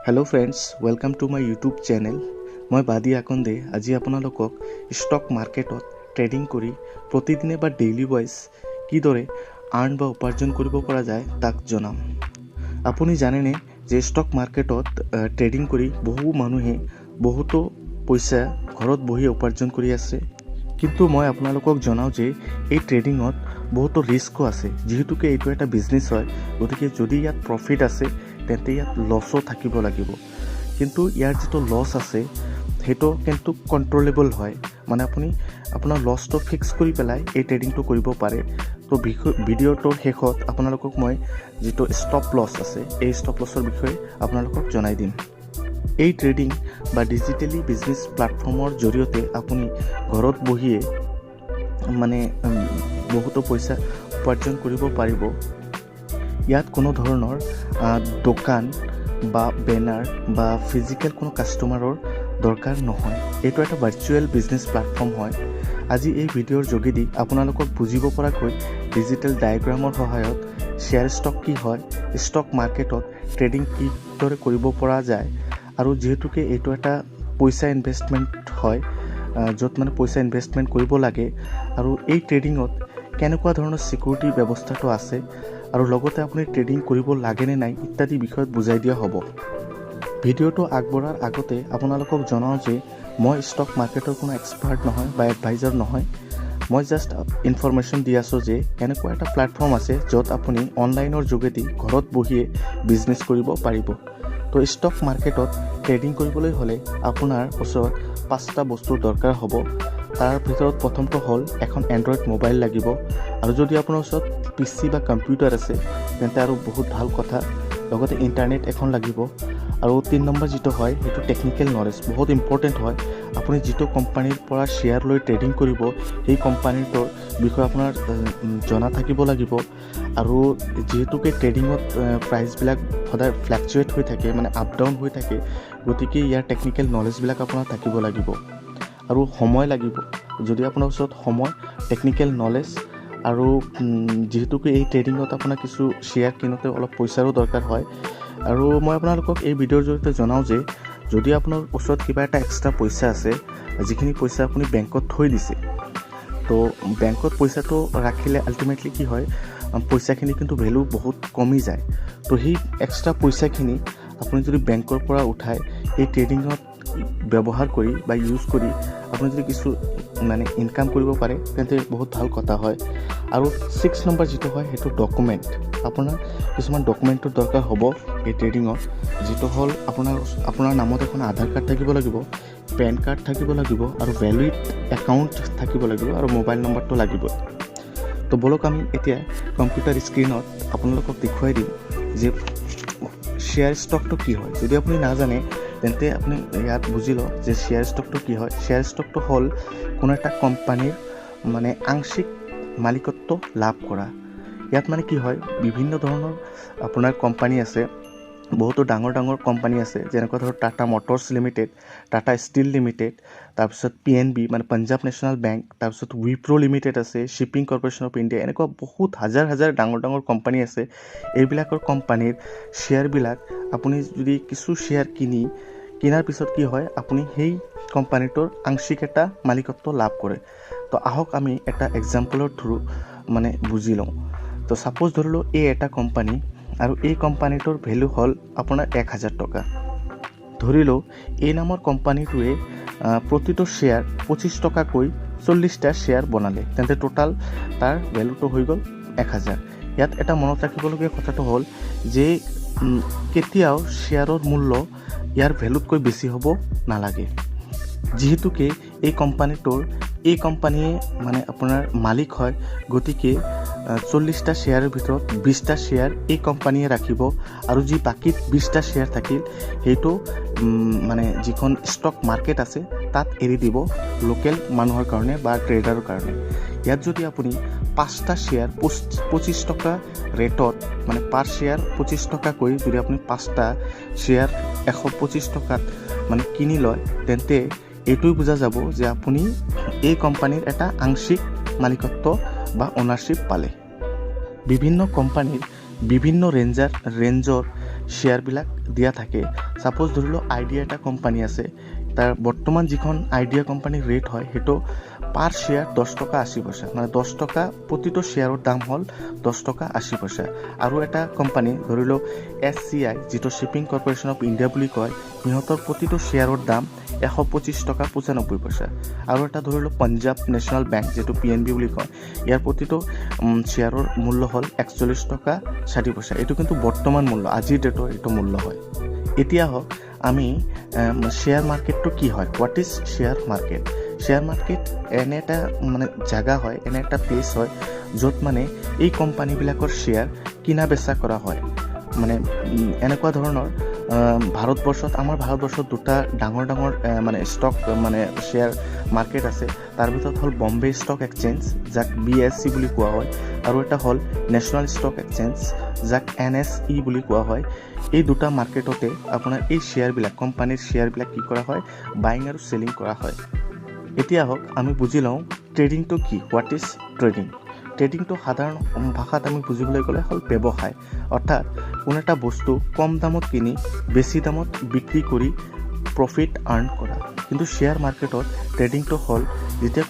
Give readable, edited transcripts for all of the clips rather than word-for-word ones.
Hello friends, welcome to my YouTube channel. मैं बादी आकंदे आज आपनालोকক स्टक मार्केटत ट्रेडिंग करी प्रतिदिने बा डेली वाइज किदरे आर्न बा उपार्जन करिब परा जाय ताक जनाम। आपुनि जानेने जे स्टक मार्केटत ट्रेडिंग करी बहु मानुहे बहुतो पैसा घरत बहि उपार्जन करि आछे, किन्तु मैं आपनालोকক जनाओ जे এই ट्रेडिंगत बहुतो रिस्को आछे। जेहेतुके एइटु एटा बिजनेस हय, गतिके जदि यात प्रफिट आछे तेन्ते यात लसो থাকিব লাগিব, কিন্তু ইয়াৰ যেটো লস আছে সেইটো কিন্তু কন্ট্रोलेबल হয়। মানে আপুনি আপোনাৰ লসটো ফিক্স কৰি পেলাই এই ট্ৰেডিংটো কৰিব পাৰে। তো ভিডিঅ'টোৰ শেষত আপোনালোকক মই যেটো ষ্টপ লস আছে এই ষ্টপ লসৰ বিষয়ে আপোনালোকক জনাই দিম। এই ট্ৰেডিং বা ডিজিটেলি বিজনেস প্ল্যাটফৰ্মৰ জৰিয়তে আপুনি ঘৰত বহিয়ে মানে বহুতো পইচা উপাৰ্জন কৰিব পাৰিব। ইয়াত কোনো ধৰণৰ দোকান বা বেনাৰ বা ফিজিক্যাল কোনো কাস্টমাৰৰ দৰকাৰ নহয়। এইটো এটা ভাৰ্চুৱেল বিজনেস প্ল্যাটফৰ্ম হয়। আজি এই ভিডিঅ'ৰ যোগেদি আপোনালোকক বুজিব পৰাকৈ ডিজিটেল ডায়াগ্ৰামৰ সহায়ত শ্বেয়াৰ ষ্টক কি হয়, ষ্টক মাৰ্কেটত ট্ৰেডিং কিদৰে কৰিব পৰা যায়, আৰু যেহেতুকে এইটো এটা পইচা ইনভেষ্টমেণ্ট হয় য'ত মানে পইচা ইনভেষ্টমেণ্ট কৰিব লাগে, আৰু এই ট্ৰেডিঙত কেনেকুৱা ধৰণৰ সিকিউৰিটি ব্যৱস্থাটো আছে আৰু লগতে আপুনি ট্ৰেডিং কৰিব লাগেনে নাই ইত্যাদি বিষয়ত বুজাই দিয়া হ'ব। ভিডিঅ'টো আগবঢ়াৰ আগতে আপোনালোকক জনাওঁ যে মই ষ্টক মাৰ্কেটৰ কোনো এক্সপাৰ্ট নহয় বা এডভাইজাৰ নহয়। মই জাষ্ট ইনফৰমেশ্যন দি আছোঁ যে এনেকুৱা এটা প্ল্যাটফৰ্ম আছে য'ত আপুনি অনলাইনৰ যোগেদি ঘৰত বহিয়ে বিজনেছ কৰিব পাৰিব। তো ষ্টক মাৰ্কেটত ট্ৰেডিং কৰিবলৈ হ'লে আপোনাৰ ওচৰত 5টা বস্তুৰ দৰকাৰ হ'ব। তাৰ ভিতৰত প্ৰথমটো হ'ল এখন এণ্ড্ৰইড মোবাইল লাগিব, আৰু যদি আপোনাৰ ওচৰত PC বা কম্পিউটাৰ আছে তেন্তে আৰু বহুত ভাল কথা। লগতে ইণ্টাৰনেট এখন লাগিব, আৰু 3 নম্বৰ যেটো হয় সেইটো টেকনিক্যাল নলেজ বহুত ইম্পৰ্টেণ্ট হয়। আপুনি যেটো কোম্পানীৰ পৰা শ্বেয়াৰ লৈ ট্ৰেডিং কৰিব সেই কোম্পানীটোৰ বিষয়ে আপোনাৰ জনা থাকিব লাগিব। আৰু যেহেতুকে ট্ৰেডিঙত প্ৰাইচবিলাক সদায় ফ্লাকচুৱেট হৈ থাকে, মানে আপ ডাউন হৈ থাকে, গতিকে ইয়াৰ টেকনিক্যাল নলেজবিলাক আপোনাৰ থাকিব লাগিব। আৰু সময় লাগিব। যদি আপোনাৰ ওচৰত সময়, টেকনিক্যাল নলেজ আৰু যেহেতুকে এই ট্ৰেডিঙত আপোনাৰ কিছু শ্বেয়াৰ কিনোতে অলপ পইচাৰো দৰকাৰ হয়। আৰু মই আপোনালোকক এই ভিডিঅ'ৰ জৰিয়তে জনাওঁ যে যদি আপোনাৰ ওচৰত কিবা এটা এক্সট্ৰা পইচা আছে, যিখিনি পইচা আপুনি বেংকত থৈ দিছে, তো বেংকত পইচাটো ৰাখিলে আল্টিমেটলি কি হয়, পইচাখিনি কিন্তু ভেলু বহুত কমি যায়। তো সেই এক্সট্ৰা পইচাখিনি আপুনি যদি বেংকৰ পৰা উঠাই এই ট্ৰেডিঙত ব্যৱহাৰ কৰি বা ইউজ কৰি আপুনি যদি কিছু মানে ইনকাম কৰিব পাৰে তেন্তে বহুত ভাল কথা হয়। আৰু 6 নম্বৰ যেটো হয় সেইটো ডকুমেণ্ট। আপোনাৰ কিছুমান ডকুমেণ্টৰ দৰকাৰ হ'ব এই ট্ৰেডিঙত, যেটো হ'ল আপোনাৰ নামত এখন আধাৰ কাৰ্ড থাকিব লাগিব, পেন কাৰ্ড থাকিব লাগিব, আৰু ভেলিড একাউণ্ট থাকিব লাগিব, আৰু মোবাইল নম্বৰটো লাগিব। তো বলক আমি এতিয়া কম্পিউটাৰ স্ক্ৰীনত আপোনালোকক দেখুৱাই দিম যে শ্বেয়াৰ ষ্টকটো কি হয়। যদি আপুনি নাজানে তেন্তে আপুনি ইয়াত বুজি লওক যে শ্বেয়াৰ ষ্টকটো কি হয়। শ্বেয়াৰ ষ্টকটো হ'ল কোনো এটা কোম্পানীৰ মানে আংশিক মালিকত্ব লাভ কৰা। ইয়াত মানে কি হয়, বিভিন্ন ধৰণৰ আপোনাৰ কোম্পানী আছে, বহুতো ডাঙৰ ডাঙৰ কোম্পানী আছে, যেনেকুৱা ধৰক Tata motors limited, Tata steel limited, তাৰপিছত PNB মানে পাঞ্জাৱ নেশ্যনেল বেংক, তাৰপিছত উইপ্ৰো লিমিটেড আছে, শ্বিপিং কৰ্পোৰেশ্যন অফ ইণ্ডিয়া, এনেকুৱা বহুত হাজাৰ হাজাৰ ডাঙৰ ডাঙৰ কোম্পানী আছে। এইবিলাকৰ কোম্পানীৰ শ্বেয়াৰবিলাক আপুনি যদি কিছু শ্বেয়াৰ কিনাৰ পিছত কি হয়, আপুনি সেই কোম্পানীটোৰ আংশিক এটা মালিকত্ব লাভ কৰে। তো আহক আমি এটা এক্সাম্পলৰ থ্ৰু মানে বুজি লওঁ। তো সাপোজ ধৰিলোঁ এই এটা কোম্পানী, আৰু এই কোম্পানীটোৰ ভেলু হ'ল আপোনাৰ 1000 টকা। ধৰিলোঁ এই নামৰ কোম্পানীটোৱে প্ৰতিটো শ্বেয়াৰ 25 টকাকৈ 40টা শ্বেয়াৰ বনালে, তেন্তে টোটাল তাৰ ভেলুটো হৈ গ'ল 1000। ইয়াত এটা মনত ৰাখিবলগীয়া কথাটো হ'ল যে কেতিয়াও শ্বেয়াৰৰ মূল্য ইয়াৰ ভেলুতকৈ বেছি হ'ব নালাগে। যেহেতুকে এই কোম্পানীয়ে মানে আপোনাৰ মালিক হয়, গতিকে 40টা শ্বেয়াৰৰ ভিতৰত 20টা শ্বেয়াৰ এই কোম্পানীয়ে ৰাখিব, আৰু যি বাকী 20টা শ্বেয়াৰ থাকিল সেইটো মানে যিখন ষ্টক মাৰ্কেট আছে তাত এৰি দিব লোকেল মানুহৰ কাৰণে বা ট্ৰেডাৰৰ কাৰণে। ইয়াত যদি আপুনি 5টা শ্বেয়াৰ 25 টকা ৰেটত, মানে পাৰ শ্বেয়াৰ 25 টকাকৈ যদি আপুনি 5টা শ্বেয়াৰ 125 টকাত মানে কিনি লয়, তেন্তে এইটোই বুজা যাব যে আপুনি এই কোম্পানীৰ এটা আংশিক মালিকত্ব বা অনাৰশ্বিপ পালে। বিভিন্ন কোম্পানীৰ বিভিন্ন ৰেঞ্জৰ শ্বেয়াৰবিলাক দিয়া থাকে। ছাপ'জ ধৰি লওক আইডিয়া এটা কোম্পানী আছে, তাৰ বৰ্তমান যিখন আইডিয়া কোম্পানীৰ ৰেট হয় সেইটো পাৰ শ্বেয়াৰ 10 টকা 80 পইচা, মানে 10 টকা প্ৰতিটো শ্বেয়াৰৰ দাম হ'ল 10 টকা 80 পইচা। আৰু এটা কোম্পানী ধৰি লওক SCI, যিটো শ্বিপিং কৰ্পৰেশ্যন অফ ইণ্ডিয়া বুলি কয়, সিহঁতৰ প্ৰতিটো শ্বেয়াৰৰ দাম 125 টকা 95 পইচা। আৰু এটা ধৰি লওক পাঞ্জাৱ নেশ্যনেল বেংক, যিটো PNB বুলি কয়, ইয়াৰ প্ৰতিটো শ্বেয়াৰৰ মূল্য হ'ল 41 টকা 60 পইচা। এইটো কিন্তু বৰ্তমান মূল্য, আজিৰ ডেটৰ এইটো মূল্য হয়। এতিয়া হওক আমি শ্বেয়াৰ মাৰ্কেটটো কি হয়, what is share market. Share market এনে এটা মানে জাগা হয়, এনে এটা প্লেচ হয় য'ত মানে এই কোম্পানীবিলাকৰ শ্বেয়াৰ কিনা বেচা কৰা হয়। মানে এনেকুৱা ধৰণৰ আমাৰ ভাৰতবৰ্ষত দুটা ডাঙৰ মানে ষ্টক মানে শ্বেয়াৰ মাৰ্কেট আছে। তাৰ ভিতৰত হ'ল বম্বে ষ্টক এক্সচেঞ্জ, যাক BSE বুলি কোৱা হয়, আৰু এটা হ'ল নেশ্যনেল ষ্টক এক্সচেঞ্জ, যাক NSE বুলি কোৱা হয়। এই দুটা মাৰ্কেটতে আপোনাৰ এই শ্বেয়াৰবিলাক, কোম্পানীৰ শ্বেয়াৰবিলাক কি কৰা হয়, বাইং আৰু চেলিং কৰা হয়। এতিয়া হওক আমি বুজি লওঁ ট্ৰেডিংটো কি, হোৱাট ইজ ট্ৰেডিং। ট্ৰেডিংটো সাধাৰণ ভাষাত আমি বুজিবলৈ গ'লে হ'ল ব্যৱসায়, অৰ্থাৎ কোনো এটা বস্তু কম দামত কিনি বেছি দামত বিক্ৰী কৰি প্ৰফিট আৰ্ণ কৰা। কিন্তু শ্বেয়াৰ মাৰ্কেটত ট্ৰেডিংটো হ'ল যেতিয়া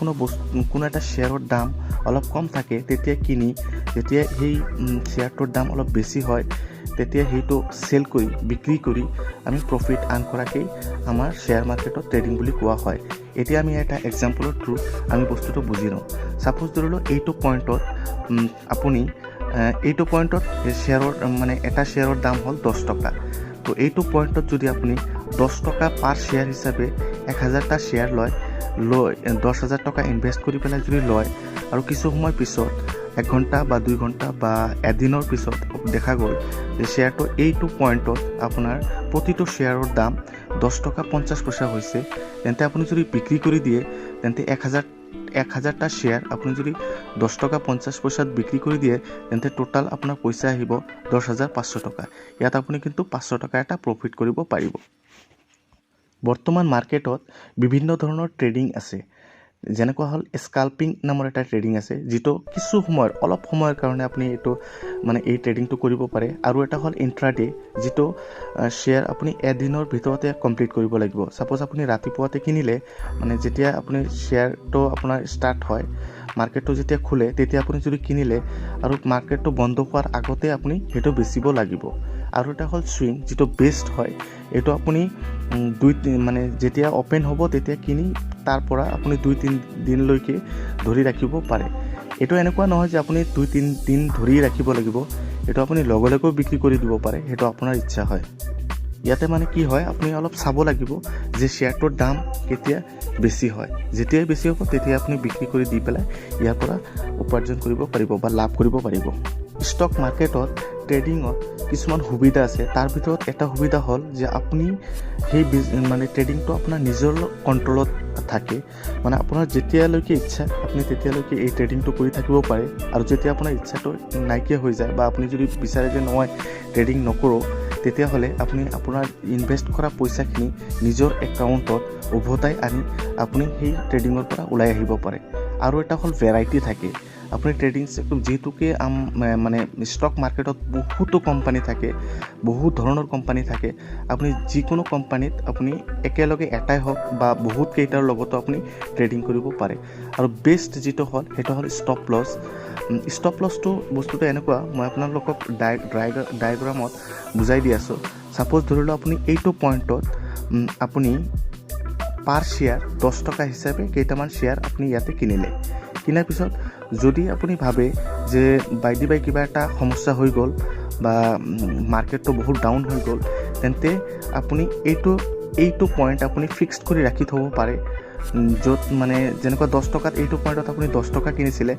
কোনো এটা শ্বেয়াৰৰ দাম অলপ কম থাকে তেতিয়া কিনি, যেতিয়া সেই শ্বেয়াৰটোৰ দাম অলপ বেছি হয় তেতিয়া সেইটো চেল কৰি বিক্ৰী কৰি আমি প্ৰফিট আৰ্ণ কৰাকেই আমাৰ শ্বেয়াৰ মাৰ্কেটত ট্ৰেডিং বুলি কোৱা হয়। এতিয়া আমি এটা এক্সাম্পলৰ থ্ৰু আমি বস্তুটো বুজি লওঁ। ছাপ'জ ধৰি লওক এইটো পইণ্টত শ্বেয়াৰৰ মানে এটা শ্বেয়াৰৰ দাম হ'ল 10 টকা। তো এইটো পইণ্টত যদি আপুনি 10 টকা পাৰ শ্বেয়াৰ হিচাপে 1000টা শ্বেয়াৰ লৈ 10,000 টকা ইনভেষ্ট কৰি পেলাই যদি লয়, আৰু কিছু সময় পিছত 1 ঘণ্টা বা 2 ঘণ্টা বা এদিনৰ পিছত দেখা গ'ল যে শ্বেয়াৰটো এইটো পইণ্টত আপোনাৰ প্ৰতিটো শ্বেয়াৰৰ দাম 10 টকা 50 পইচা হৈছে, তেন্তে আপুনি যদি বিক্ৰী কৰি দিয়ে তেন্তে 1000টা শ্বেয়াৰ আপুনি যদি 10 টকা 50 পইচাত বিক্ৰী কৰি দিয়ে তেন্তে টোটাল আপোনাৰ পইচা আহিব 10,500 টকা। ইয়াত আপুনি কিন্তু 500 টকা এটা প্ৰফিট কৰিব পাৰিব। বৰ্তমান মাৰ্কেটত বিভিন্ন ধৰণৰ ট্ৰেডিং আছে, যেনেকুৱা হ'ল স্কাল্পিং নামৰ এটা ট্ৰেডিং আছে, যিটো কিছু সময়ৰ অলপ সময়ৰ কাৰণে আপুনি এই ট্ৰেডিংটো কৰিব পাৰে। আৰু এটা হ'ল ইণ্ট্ৰাডে, যিটো শ্বেয়াৰ আপুনি এদিনৰ ভিতৰতে কমপ্লিট কৰিব লাগিব। ছাপ'জ আপুনি ৰাতিপুৱাতে কিনিলে, মানে যেতিয়া আপুনি শ্বেয়াৰটো আপোনাৰ ষ্টাৰ্ট হয়, মাৰ্কেটটো যেতিয়া খোলে তেতিয়া আপুনি যদি কিনিলে আৰু মাৰ্কেটটো বন্ধ হোৱাৰ আগতে আপুনি সেইটো বেচিব লাগিব। আৰু এটা হ'ল চুইং, যিটো বেষ্ট হয়, এইটো আপুনি যেতিয়া অ'পেন হ'ব তেতিয়া কিনি তাৰ পৰা আপুনি 2-3 দিনলৈকে ধৰি ৰাখিব পাৰে। এইটো এনেকুৱা নহয় যে আপুনি 2-3 দিন ধৰি ৰাখিব লাগিব, এইটো আপুনি লগে লগেও বিক্ৰী কৰি দিব পাৰে, সেইটো আপোনাৰ ইচ্ছা হয়। ইয়াতে মানে কি হয়, আপুনি অলপ চাব লাগিব যে শ্বেয়াৰটোৰ দাম কেতিয়া বেছি হয়। যেতিয়াই বেছি হ'ব তেতিয়া আপুনি বিক্ৰী কৰি দি পেলাই ইয়াৰ পৰা উপাৰ্জন কৰিব পাৰিব বা লাভ কৰিব পাৰিব। ষ্টক মাৰ্কেটত ট্ৰেডিঙত কিছুমান সুবিধা আছে। তাৰ ভিতৰত এটা সুবিধা হ'ল যে আপুনি সেই ট্ৰেডিংটো আপোনাৰ নিজৰ কণ্ট্ৰলত থাকে, মানে আপোনাৰ যেতিয়ালৈকে ইচ্ছা আপুনি তেতিয়ালৈকে এই ট্ৰেডিংটো কৰি থাকিব পাৰে। আৰু যেতিয়া আপোনাৰ ইচ্ছাটো নাইকিয়া হৈ যায় বা আপুনি যদি বিচাৰে যে নহয় ট্ৰেডিং নকৰোঁ, তেতিয়াহ'লে আপুনি আপোনাৰ ইনভেষ্ট কৰা পইচাখিনি নিজৰ একাউণ্টত উভতাই আনি আপুনি সেই ট্ৰেডিঙৰ পৰা ওলাই আহিব পাৰে। আৰু এটা হ'ল ভেৰাইটি থাকে। আপুনি ট্ৰেডিং যিহেতুকে ষ্টক মাৰ্কেটত বহুতো কোম্পানী থাকে, বহুত ধৰণৰ কোম্পানী থাকে। আপুনি যিকোনো কোম্পানীত আপুনি একেলগে এটাই হওক বা বহুত কেইটাৰ লগতো আপুনি ট্ৰেডিং কৰিব পাৰে। আৰু বেষ্ট যিটো হ'ল সেইটো হ'ল ষ্টপ লছ। ষ্টপ লছটো বস্তুটো এনেকুৱা, মই আপোনালোকক ডায়েগ্ৰামত বুজাই দি আছোঁ। ছাপ'জ ধৰি লওক আপুনি এইটো পইণ্টত আপুনি পাৰ শ্বেয়াৰ 10 টকা হিচাপে কেইটামান শ্বেয়াৰ আপুনি ইয়াতে কিনিলে। কিনাৰ পিছত যদি আপুনি ভাবে যে বাই কিবা এটা সমস্যা হৈ গ'ল বা মাৰ্কেটটো বহুত ডাউন হৈ গ'ল, তেন্তে আপুনি এইটো পইণ্ট আপুনি ফিক্সড কৰি ৰাখি থ'ব পাৰে, য'ত যেনেকুৱা 10 টকাত এইটো পইণ্টত আপুনি 10 টকা কিনিছিলে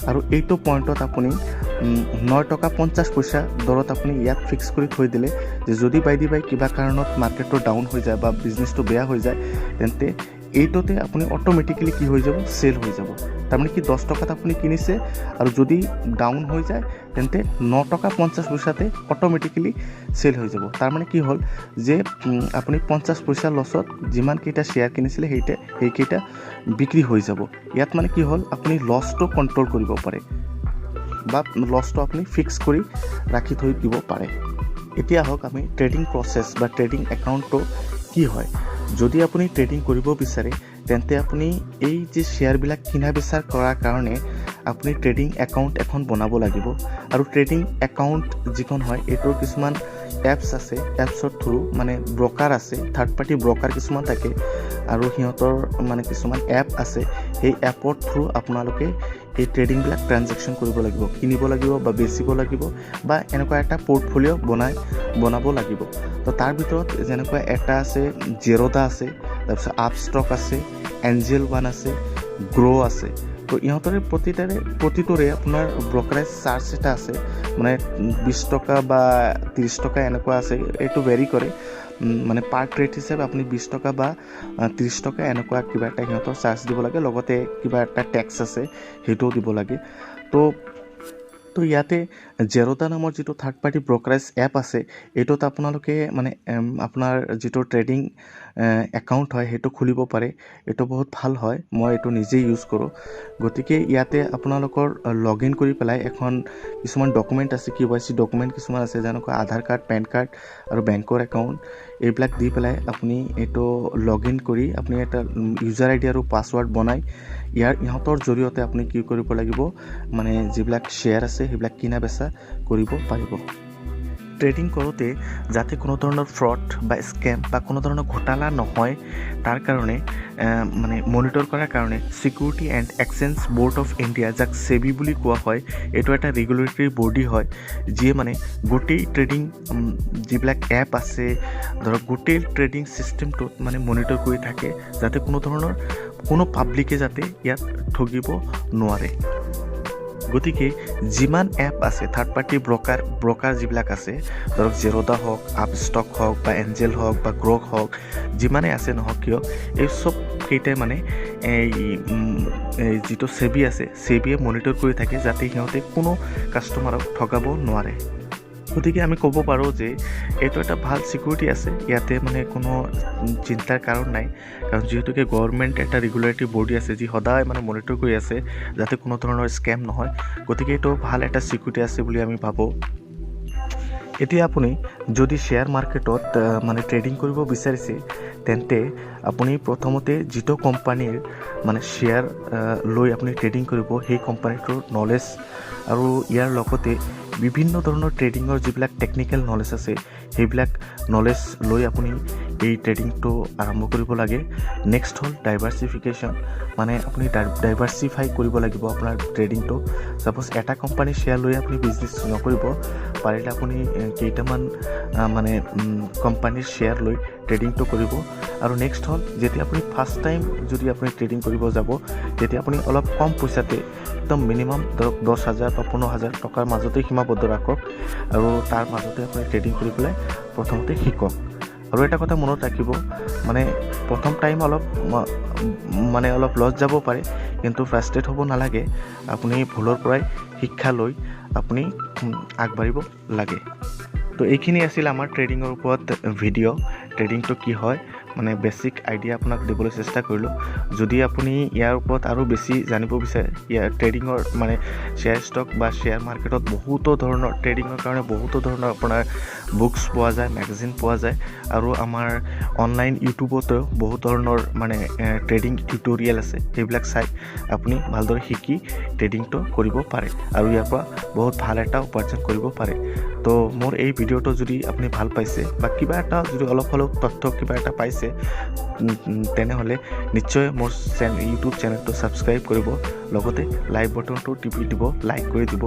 আৰু এইটো পইণ্টত আপুনি 9 টকা 50 পইচা দৰত আপুনি ইয়াত ফিক্স কৰি থৈ দিলে যে যদি বাই কিবা কাৰণত মাৰ্কেটটো ডাউন হৈ যায় বা বিজনেছটো বেয়া হৈ যায়, তেন্তে এইটোতে আপুনি অট'মেটিকেলি কি হৈ যাব, চেল হৈ যাব। তাৰমানে কি 10 টকাত আপুনি কিনিছে আৰু যদি ডাউন হৈ যায় তেন্তে 9 টকা 50 পইচাতে অট'মেটিকেলি চেল হৈ যাব। তাৰমানে কি হ'ল যে আপুনি 50 পইচা লছত যিমানকেইটা শ্বেয়াৰ কিনিছিলে সেইকেইটা বিক্ৰী হৈ যাব। ইয়াত মানে কি হ'ল, আপুনি লছটো কণ্ট্ৰল কৰিব পাৰে বা লছটো আপুনি ফিক্স কৰি ৰাখি থৈ দিব পাৰে। এতিয়া আহক আমি ট্ৰেডিং প্ৰচেছ বা ট্ৰেডিং একাউণ্টটো কি হয়। যদি আপুনি ট্ৰেডিং কৰিব বিচাৰে তেন্তে আপুনি এই যে শ্বেয়াৰবিলাক কিনা বেচা কৰাৰ কাৰণে আপুনি ট্ৰেডিং একাউণ্ট এখন বনাব লাগিব। আৰু ট্ৰেডিং একাউণ্ট যিখন হয় এইটোৰ কিছুমান এপছ আছে, এপছৰ থ্ৰু মানে ব্ৰকাৰ আছে, থাৰ্ড পাৰ্টি ব্ৰকাৰ কিছুমান থাকে আৰু সিহঁতৰ মানে কিছুমান এপ আছে। সেই এপৰ থ্ৰু আপোনালোকে এই ট্ৰেডিংবিলাক ট্ৰানজেকশ্যন কৰিব লাগিব, কিনিব লাগিব বা বেচিব লাগিব বা এনেকুৱা এটা পৰ্টফলিঅ' বনাব লাগিব। তো তাৰ ভিতৰত যেনেকুৱা এটা আছে জেৰ'দা আছে, তাৰপিছত আপষ্টক আছে, এঞ্জেল ওৱান আছে, গ্ৰ' আছে। তো ইহঁতৰে প্ৰতিটোৰে আপোনাৰ ব্ৰকাৰেজ চাৰ্জ এটা আছে, মানে 20 টকা বা 30 টকা এনেকুৱা আছে। এইটো ভেৰি কৰে, মানে পাৰ ট্ৰেড হিচাপে আপুনি 20 টকা বা 30 টকা এনেকুৱা কিবা এটা সিহঁতৰ চাৰ্জ দিব লাগে, লগতে কিবা এটা টেক্স আছে সেইটোও দিব লাগে। তো ইয়াতে জেৰ'দা নামৰ যিটো থাৰ্ড পাৰ্টি ব্ৰকাৰেজ এপ আছে এইটোত আপোনালোকে মানে আপোনাৰ যিটো ট্ৰেডিং একাউণ্ট হয় সেইটো খুলিব পাৰে। এইটো বহুত ভাল হয়, মই এইটো নিজেই ইউজ কৰোঁ। গতিকে ইয়াতে আপোনালোকৰ লগ ইন কৰি পেলাই এখন কিছুমান ডকুমেণ্ট আছে, KYC ডকুমেণ্ট কিছুমান আছে, যেনেকৈ আধাৰ কাৰ্ড, পেন কাৰ্ড আৰু বেংকৰ একাউণ্ট, এইবিলাক দি পেলাই আপুনি এইটো লগ ইন কৰি আপুনি এটা ইউজাৰ আইডি আৰু পাছৱৰ্ড বনাই ইহঁতৰ জৰিয়তে আপুনি কি কৰিব লাগিব, মানে যিবিলাক শ্বেয়াৰ আছে সেইবিলাক কিনা বেচা কৰিব পাৰিব। ট্ৰেডিং কৰোঁতে যাতে কোনো ধৰণৰ ফ্ৰড বা স্কেম বা কোনো ধৰণৰ ঘোটালা নহয় তাৰ কাৰণে মানে মনিটৰ কৰাৰ কাৰণে security and exchange board of India, যাক সেবি বুলি কোৱা হয়, এইটো এটা ৰেগুলেটৰী বডি হয় যিয়ে মানে গোটেই ট্ৰেডিং যিবিলাক এপ আছে ধৰক গোটেই ট্ৰেডিং ছিষ্টেমটোত মানে মনিটৰ কৰি থাকে, যাতে কোনো পাব্লিকে যাতে ইয়াত ঠগিব নোৱাৰে। গতিকে যিমান এপ আছে থাৰ্ড পাৰ্টি ব্ৰকাৰ যিবিলাক আছে, ধৰক জেৰ'দা হওক, আপষ্টক হওক বা এঞ্জেল হওক বা গ্ৰ' হওক, যিমানেই আছে নহওক কিয়, এই চব কেইটাই মানে এই যিটো সেবি আছে সেবিয়ে মনিটৰ কৰি থাকে যাতে সিহঁতে কোনো কাষ্টমাৰক ঠগাব নোৱাৰে। গতিকে আমি ক'ব পাৰোঁ যে এইটো এটা ভাল ছিকিউৰিটি আছে, ইয়াতে মানে কোনো চিন্তাৰ কাৰণ নাই, কাৰণ যিহেতুকে গভৰ্ণমেণ্ট এটা ৰেগুলেটৰী বডি আছে যি সদায় মানে মনিটৰ কৰি আছে যাতে কোনো ধৰণৰ স্কেম নহয়। গতিকে এইটো ভাল এটা ছিকিউৰিটি আছে বুলি আমি ভাবোঁ। এতিয়া আপুনি যদি শ্বেয়াৰ মাৰ্কেটত মানে ট্ৰেডিং কৰিব বিচাৰিছে তেন্তে আপুনি প্ৰথমতে যিটো কোম্পানীৰ মানে শ্বেয়াৰ লৈ আপুনি ট্ৰেডিং কৰিব সেই কোম্পানীটোৰ নলেজ আৰু ইয়াৰ লগতে বিভিন্ন ধৰণৰ ট্ৰেডিঙৰ যিবিলাক টেকনিকেল নলেজ আছে সেইবিলাক নলেজ লৈ আপুনি এই ট্ৰেডিংটো আৰম্ভ কৰিব লাগে। নেক্সট হ'ল ডাইভাৰ্চিফিকেশ্যন, মানে আপুনি ডাইভাৰ্চিফাই কৰিব লাগিব আপোনাৰ ট্ৰেডিংটো। ছাপ'জ এটা কোম্পানীৰ শ্বেয়াৰ লৈ আপুনি বিজনেছ নকৰিব, পাৰিলে আপুনি কেইটামান মানে কোম্পানীৰ শ্বেয়াৰ লৈ ট্ৰেডিংটো কৰিব। আৰু নেক্সট হ'ল যেতিয়া আপুনি ফাৰ্ষ্ট টাইম যদি আপুনি ট্ৰেডিং কৰিব যাব তেতিয়া আপুনি অলপ কম পইচাতে একদম মিনিমাম ধৰক 10,000 বা 15,000 টকাৰ মাজতে সীমাবদ্ধ ৰাখক আৰু তাৰ মাজতে আপুনি ট্ৰেডিং কৰি পেলাই প্ৰথমতে শিকক। আৰু এটা কথা মনত ৰাখিব, মানে প্ৰথম টাইম অলপ লছ যাব পাৰে, কিন্তু ফ্ৰাষ্ট্ৰেট হ'ব নালাগে। আপুনি ভুলৰ পৰাই শিক্ষা লৈ আপুনি আগবাঢ়িব লাগে। তো এইখিনি আছিল আমাৰ ট্ৰেডিঙৰ ওপৰত ভিডিঅ'। ট্ৰেডিংটো কি হয় মানে বেছিক আইডিয়া আপোনাক দিবলৈ চেষ্টা কৰিলোঁ। যদি আপুনি ইয়াৰ ওপৰত আৰু বেছি জানিব বিচাৰে, ইয়াৰ ট্ৰেডিঙৰ মানে শ্বেয়াৰ ষ্টক বা শ্বেয়াৰ মাৰ্কেটত বহুতো ধৰণৰ ট্ৰেডিঙৰ কাৰণে বহুতো ধৰণৰ আপোনাৰ বুকছ পোৱা যায়, মেগাজিন পোৱা যায়, আৰু আমাৰ অনলাইন ইউটিউবতো বহুত ধৰণৰ মানে ট্ৰেডিং টিউটৰিয়েল আছে, সেইবিলাক চাই আপুনি ভালদৰে শিকি ট্ৰেডিংটো কৰিব পাৰে আৰু ইয়াৰ পৰা বহুত ভাল এটা উপাৰ্জন কৰিব পাৰে। তো মোৰ এই ভিডিঅ'টো যদি আপুনি ভাল পাইছে বা কিবা এটা যদি অলপ হ'লেও তথ্য কিবা এটা পাইছে তেনেহ'লে নিশ্চয় মোৰ ইউটিউব চেনেলটো ছাবস্ক্ৰাইব কৰিব, লগতে লাইক বটনটো টিপি দিব, লাইক কৰি দিব।